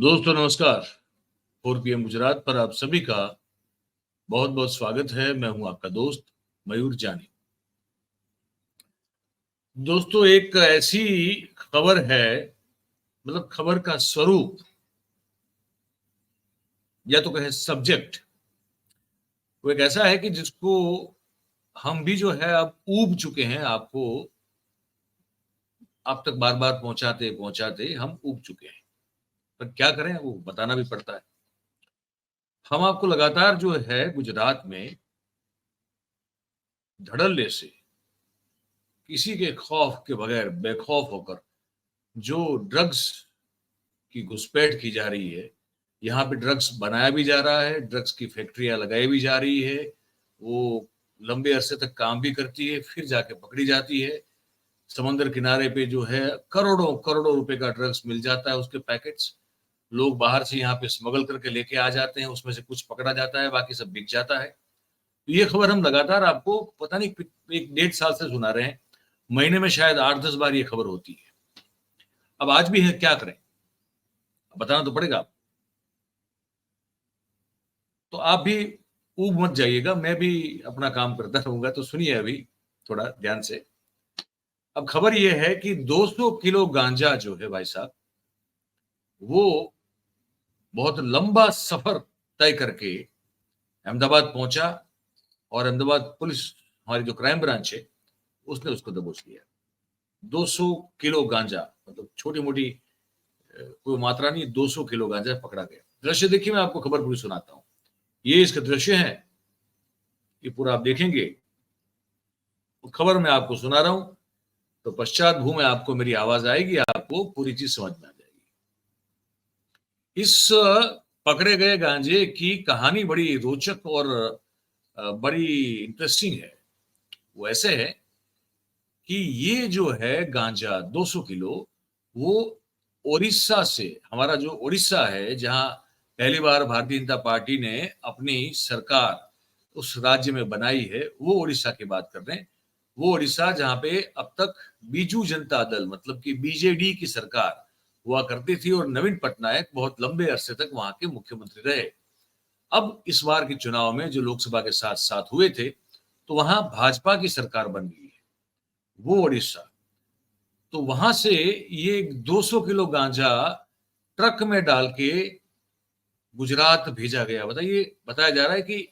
दोस्तों नमस्कार। 4 PM गुजरात पर आप सभी का बहुत बहुत स्वागत है। मैं हूं आपका दोस्त मयूर जानी। दोस्तों एक ऐसी खबर है, मतलब खबर का स्वरूप या तो कहे सब्जेक्ट, वो एक ऐसा है कि जिसको हम भी जो है अब ऊब चुके हैं। आपको आप तक बार बार पहुंचाते पहुंचाते हम ऊब चुके हैं, पर क्या करें, वो बताना भी पड़ता है। हम आपको लगातार जो है गुजरात में धड़ल्ले से, किसी के खौफ के बगैर बेखौफ होकर जो ड्रग्स की घुसपैठ की जा रही है, यहाँ पे ड्रग्स बनाया भी जा रहा है, ड्रग्स की फैक्ट्रियां लगाई भी जा रही है। वो लंबे अरसे तक काम भी करती है, फिर जाके पकड़ी जाती है। समंदर किनारे पे जो है करोड़ों करोड़ों रुपए का ड्रग्स मिल जाता है, उसके पैकेट्स लोग बाहर से यहाँ पे स्मगल करके लेके आ जाते हैं, उसमें से कुछ पकड़ा जाता है, बाकी सब बिक जाता है। तो ये खबर हम लगातार आपको पता नहीं 1 1.5 साल से सुना रहे हैं। महीने में शायद 8 10 बार ये खबर होती है। अब आज भी है, क्या करें, बताना तो पड़ेगा। तो आप भी ऊब मत जाइएगा, मैं भी अपना काम करता रहूंगा, तो सुनिए अभी थोड़ा ध्यान से। अब खबर यह है कि 200 किलो गांजा जो है भाई साहब, वो बहुत लंबा सफर तय करके अहमदाबाद पहुंचा, और अहमदाबाद पुलिस, हमारी जो क्राइम ब्रांच है, उसने उसको दबोच लिया। 200 किलो गांजा, मतलब छोटी मोटी कोई मात्रा नहीं, 200 किलो गांजा पकड़ा गया। दृश्य देखिए, मैं आपको खबर पूरी सुनाता हूं। ये इसका दृश्य है, ये पूरा आप देखेंगे। खबर मैं आपको सुना रहा हूं, तो पश्चात भू में आपको मेरी आवाज आएगी, आपको पूरी चीज समझ में आ जाएगी। इस पकड़े गए गांजे की कहानी बड़ी रोचक और बड़ी इंटरेस्टिंग है। वो ऐसे है कि ये जो है गांजा 200 किलो, वो ओडिशा से, हमारा जो उड़ीसा है, जहां पहली बार भारतीय जनता पार्टी ने अपनी सरकार उस राज्य में बनाई है, वो उड़ीसा की बात कर रहे हैं। वो उड़ीसा जहां पे अब तक बीजू जनता दल, मतलब कि बीजेडी की सरकार हुआ करती थी, और नवीन पटनायक बहुत लंबे अरसे तक वहां के मुख्यमंत्री रहे। अब इस बार के चुनाव में जो लोकसभा के साथ साथ हुए थे, तो वहां भाजपा की सरकार बन गई है, वो उड़ीसा। तो वहां से ये 200 किलो गांजा ट्रक में डाल के गुजरात भेजा गया। बताइए, बताया जा रहा है कि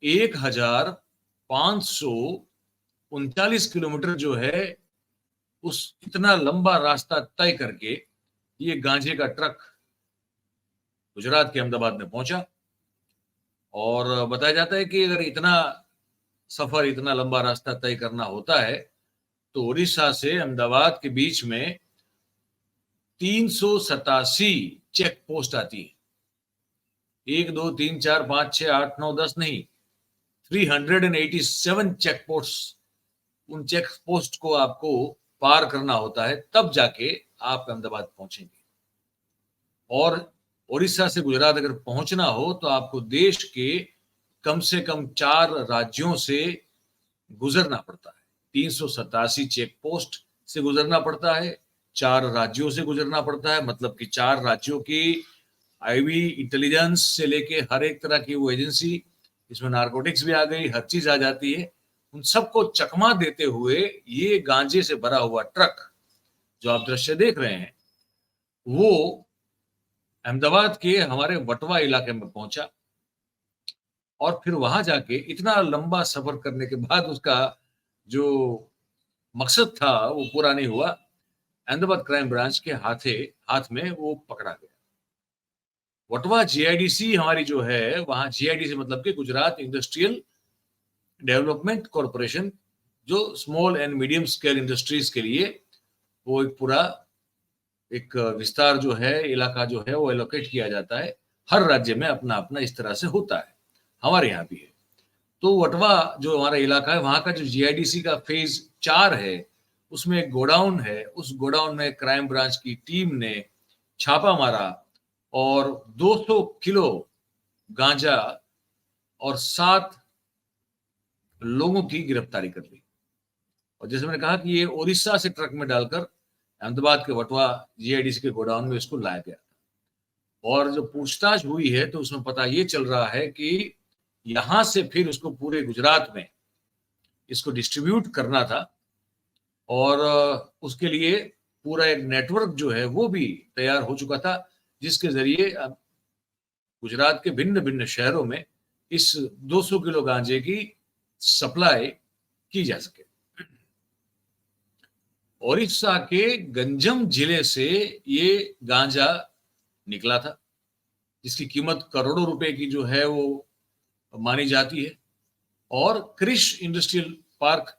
1539 किलोमीटर जो है, उस इतना लंबा रास्ता तय करके ये गांजे का ट्रक गुजरात के अहमदाबाद में पहुंचा। और बताया जाता है कि अगर इतना सफर, इतना लंबा रास्ता तय करना होता है, तो उड़ीसा से अहमदाबाद के बीच में 387 चेक पोस्ट आती है। 1 2 3 4 5 6 8 9 10 नहीं, 387 चेक पोस्ट। उन चेक पोस्ट को आपको पार करना होता है, तब जाके आप अहमदाबाद पहुंचेंगे। और उड़ीसा से गुजरात अगर पहुंचना हो, तो आपको देश के कम से कम 4 राज्यों से गुजरना पड़ता है। 387 चेक पोस्ट से गुजरना पड़ता है, 4 राज्यों से गुजरना पड़ता है, मतलब कि 4 राज्यों की आईवी इंटेलिजेंस से लेके हर एक तरह की वो एजेंसी, इसमें नारकोटिक्स भी आ गई, हर चीज आ जाती है। उन सबको चकमा देते हुए ये गांजे से भरा हुआ ट्रक जो आप दृश्य देख रहे हैं, वो अहमदाबाद के हमारे वटवा इलाके में पहुंचा। और फिर वहां जाके इतना लंबा सफर करने के बाद उसका जो मकसद था वो पूरा नहीं हुआ। अहमदाबाद क्राइम ब्रांच के हाथ में वो पकड़ा गया। वटवा जीआईडीसी हमारी जो है, वहां जीआईडीसी मतलब कि गुजरात इंडस्ट्रियल डेवलपमेंट कॉरपोरेशन, जो small and medium scale industries के लिए वो एक पूरा एक विस्तार जो है, इलाका जो है, वो एलोकेट किया जाता है। हर राज्य में अपना अपना इस तरह से होता है, हमारे यहाँ भी है। तो वटवा जो हमारा इलाका है, वहां का जो जीआईडीसी का फेज 4 है, उसमें एक गोडाउन है। उस गोडाउन में क्राइम ब्रांच की टीम ने छापा मारा और 200 किलो गांजा और 7 लोगों की गिरफ्तारी कर ली। और जैसे मैंने कहा कि ये उड़ीसा से ट्रक में डालकर अहमदाबाद के वटवा जीआईडीसी के गोडाउन में इसको लाया गया। और जो पूछताछ हुई है तो उसमें पता ये चल रहा है कि यहां से फिर उसको पूरे गुजरात में इसको डिस्ट्रीब्यूट करना था और उसके लिए पूरा एक नेटवर्क जो है वो भी तैयार हो चुका था, जिसके जरिए अब गुजरात के भिन्न भिन्न शहरों में इस 200 किलो गांजे की सप्लाई की जा सके। ओडिशा के गंजम जिले से ये गांजा निकला था, जिसकी कीमत करोड़ों रुपए की जो है वो मानी जाती है। और क्रिश इंडस्ट्रियल पार्क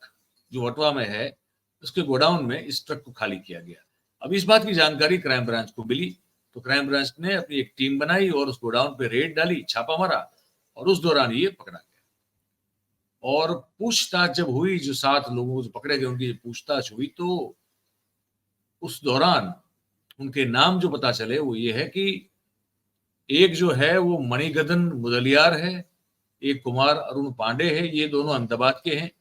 जो वटवा में है, उसके गोडाउन में इस ट्रक को खाली किया गया। अब इस बात की जानकारी क्राइम ब्रांच को मिली, तो क्राइम ब्रांच ने अपनी एक टीम बनाई और उस गोडाउन पे रेड डाली, छापा मारा और उस दौरान ये पकड़ा गया। और पूछताछ जब हुई, जो 7 लोगों को पकड़े गए उनकी पूछताछ हुई, तो उस दौरान उनके नाम जो पता चले वो ये है कि एक जो है वो मणिगदन मुदलियार है, एक कुमार अरुण पांडे है, ये दोनों अहमदाबाद के हैं।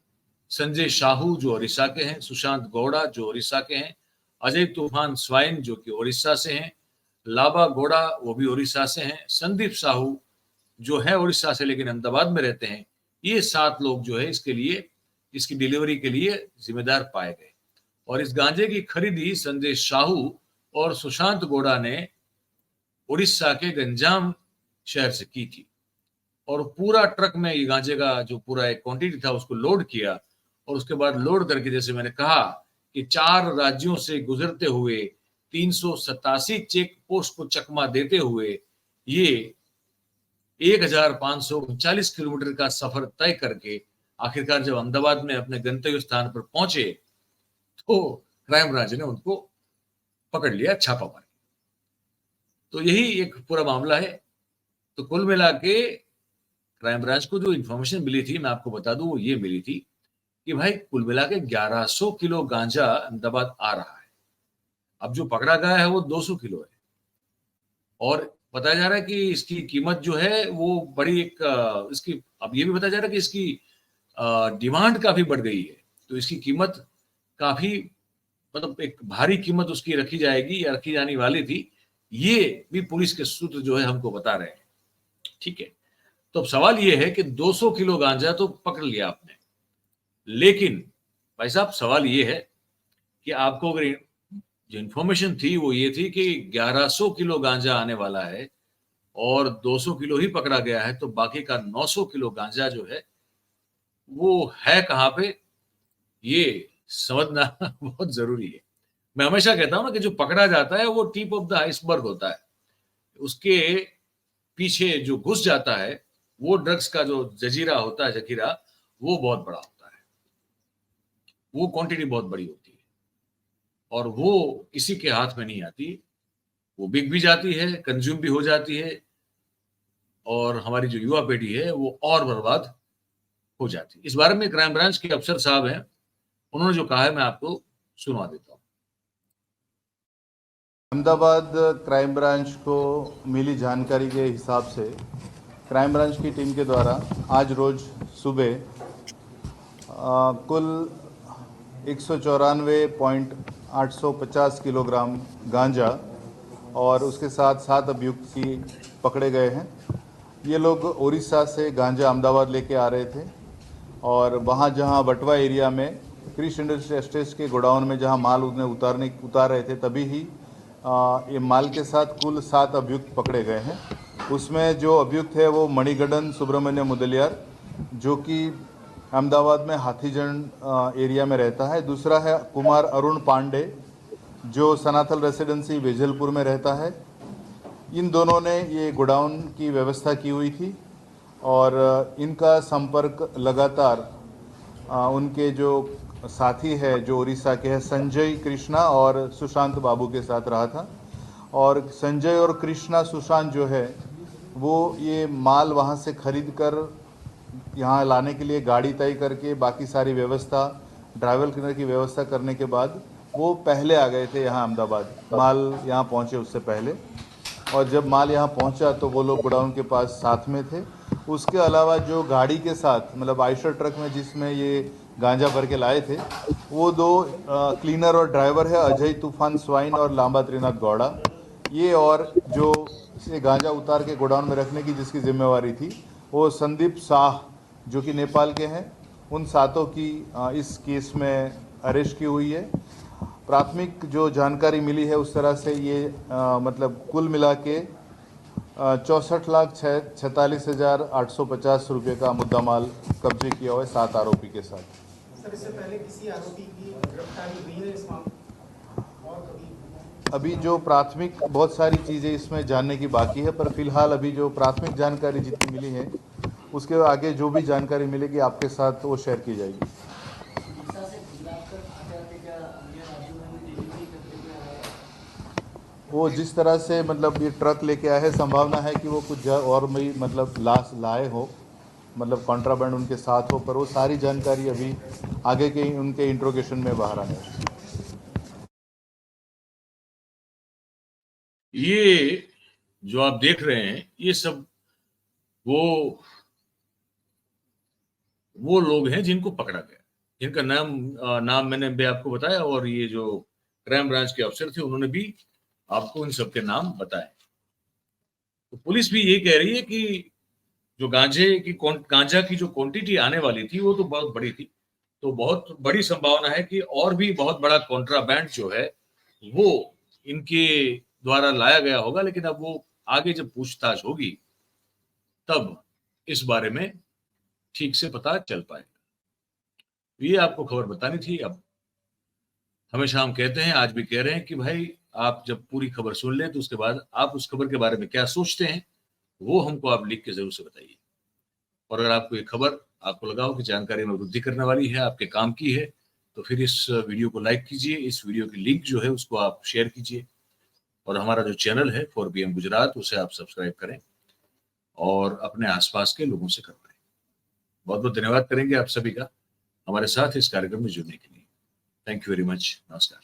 संजय शाहू जो ओडिशा के हैं, सुशांत गौड़ा जो ओडिशा के हैं, अजय तूफान स्वाइन जो कि ओडिशा से हैं, लाबा गौड़ा वो भी ओडिशा से हैं, संदीप साहू जो है ओडिशा से लेकिन अहमदाबाद में रहते हैं। ये 7 लोग जो है इसके लिए, इसकी डिलीवरी के लिए जिम्मेदार पाए गए। और इस गांजे की खरीदी संजय शाहू और सुशांत गौड़ा ने उड़ीसा के गंजाम शहर से की थी। और पूरा ट्रक में ये गांजे का जो पूरा एक क्वांटिटी था उसको लोड किया, और उसके बाद लोड करके, जैसे मैंने कहा कि 4 राज्यों से गुजरते हुए 387 चेक पोस्ट को चकमा देते हुए ये 1539 किलोमीटर का सफर तय करके आखिरकार जब अहमदाबाद में अपने गंतव्य स्थान पर पहुंचे, तो क्राइम ब्रांच ने उनको पकड़ लिया, छापा मार। तो यही एक पूरा मामला है। तो कुल मिला के क्राइम ब्रांच को जो इंफॉर्मेशन मिली थी, मैं आपको बता दूं, वो ये मिली थी कि भाई कुल मिला के 1100 किलो गांजा अहमदाबाद आ रहा है। अब जो पकड़ा गया है वो 200 किलो है, और बताया जा रहा है कि इसकी कीमत जो है वो बड़ी एक इसकी, अब ये भी बताया जा रहा है कि इसकी डिमांड काफी बढ़ गई है, तो इसकी कीमत काफी, मतलब एक भारी कीमत उसकी रखी जाएगी या रखी जाने वाली थी। ये भी पुलिस के सूत्र जो है हमको बता रहे हैं। ठीक है, तो अब सवाल ये है कि 200 किलो गांजा तो पकड़ लिया आपने, लेकिन भाई साहब सवाल ये है कि आपको अगर जो इंफॉर्मेशन थी वो ये थी कि 1100 किलो गांजा आने वाला है और 200 किलो ही पकड़ा गया है, तो बाकी का 900 किलो गांजा जो है वो है कहां पे, ये समझना बहुत जरूरी है। मैं हमेशा कहता हूं ना कि जो पकड़ा जाता है वो टिप ऑफ द आइसबर्ग होता है, उसके पीछे जो घुस जाता है वो ड्रग्स का जो जजीरा होता है, जखीरा, वो बहुत बड़ा होता है, वो क्वांटिटी बहुत बड़ी होती है और वो किसी के हाथ में नहीं आती, वो बिक भी जाती है, कंज्यूम भी हो जाती है, और हमारी जो युवा पीढ़ी है वो और बर्बाद हो जाती है। इस बारे में क्राइम ब्रांच के अफसर साहब हैं, उन्होंने जो कहा है मैं आपको सुनवा देता हूं। अहमदाबाद क्राइम ब्रांच को मिली जानकारी के हिसाब से क्राइम ब्रांच की टीम के द्वारा आज रोज सुबह कुल 194.850 किलोग्राम गांजा और उसके साथ 7 अभियुक्त की पकड़े गए हैं। ये लोग उड़ीसा से गांजा अहमदाबाद लेके आ रहे थे और वहाँ जहाँ बटवा एरिया में क्रिश इंडस्ट्रियल एस्टेट के गोडाउन में जहाँ माल उन्हें उतार रहे थे, तभी ही ये माल के साथ कुल 7 अभियुक्त पकड़े गए हैं। उसमें जो अभियुक्त है वो मणिगदन सुब्रमण्य मुदलियार, जो कि अहमदाबाद में हाथीजन एरिया में रहता है। दूसरा है कुमार अरुण पांडे, जो सनाथल रेसिडेंसी वेजलपुर में रहता है। इन दोनों ने ये गोडाउन की व्यवस्था की हुई थी और इनका संपर्क लगातार उनके जो साथी है जो उड़ीसा के हैं, संजय कृष्णा और सुशांत बाबू के साथ रहा था। और संजय और कृष्णा सुशांत जो है वो ये माल वहाँ से खरीद कर यहाँ लाने के लिए गाड़ी तय करके बाकी सारी व्यवस्था, ड्राइवर क्लीनर की व्यवस्था करने के बाद वो पहले आ गए थे यहाँ अहमदाबाद, माल यहाँ पहुँचे उससे पहले। और जब माल यहाँ पहुँचा तो वो लोग गोडाउन के पास साथ में थे। उसके अलावा जो गाड़ी के साथ, मतलब आयशर ट्रक में जिसमें ये गांजा भर के लाए थे, वो 2 क्लीनर और ड्राइवर है, अजय तूफान स्वाइन और लांबा त्रिनाथ गौड़ा। ये और जो से गांजा उतार के गोडाउन में रखने की जिसकी जिम्मेवारी थी, वो संदीप शाह जो कि नेपाल के हैं, उन 7 की इस केस में अरेस्ट की हुई है। प्राथमिक जो जानकारी मिली है उस तरह से ये मतलब कुल मिला के 64,46,850 रुपये का मुद्दामाल कब्जे किया हुआ है 7 आरोपी के साथ। सर, इससे पहले किसी आरोपी की गिरफ्तारी हुई है इस मामले और कभी? अभी जो प्राथमिक बहुत सारी चीज़ें इसमें जानने की बाकी है, पर फिलहाल अभी जो प्राथमिक जानकारी जितनी मिली है उसके आगे जो भी जानकारी मिलेगी आपके साथ वो शेयर की जाएगी। वो जिस तरह से मतलब ये ट्रक लेके आए हैं, संभावना है कि वो कुछ और भी मतलब लाश लाए हो, मतलब कॉन्ट्राबैंड उनके साथ हो, पर वो सारी जानकारी अभी आगे के उनके इंट्रोगेशन में बाहर आने है। ये जो आप देख रहे हैं ये सब वो लोग हैं जिनको पकड़ा गया, जिनका नाम मैंने भी आपको बताया, और ये जो क्राइम ब्रांच के अफसर थे उन्होंने भी आपको इन सबके नाम बताए। तो पुलिस भी ये कह रही है कि जो गांजा की जो क्वांटिटी आने वाली थी वो तो बहुत बड़ी थी, तो बहुत बड़ी संभावना है कि और भी बहुत बड़ा कॉन्ट्राबैंड जो है वो इनके द्वारा लाया गया होगा। लेकिन अब वो आगे जब पूछताछ होगी तब इस बारे में ठीक से पता चल पाएगा। ये आपको खबर बतानी थी। अब हमेशा हम कहते हैं, आज भी कह रहे हैं कि भाई आप जब पूरी खबर सुन लें तो उसके बाद आप उस खबर के बारे में क्या सोचते हैं वो हमको आप लिख के जरूर से बताइए। और अगर आपको ये खबर आपको लगा हो कि जानकारी में वृद्धि करने वाली है, आपके काम की है, तो फिर इस वीडियो को लाइक कीजिए, इस वीडियो की लिंक जो है उसको आप शेयर कीजिए, और हमारा जो चैनल है 4PM गुजरात उसे आप सब्सक्राइब करें और अपने आसपास के लोगों से करवाएं। बहुत बहुत धन्यवाद करेंगे आप सभी का हमारे साथ इस कार्यक्रम में जुड़ने के लिए। Thank you very much. नमस्कार।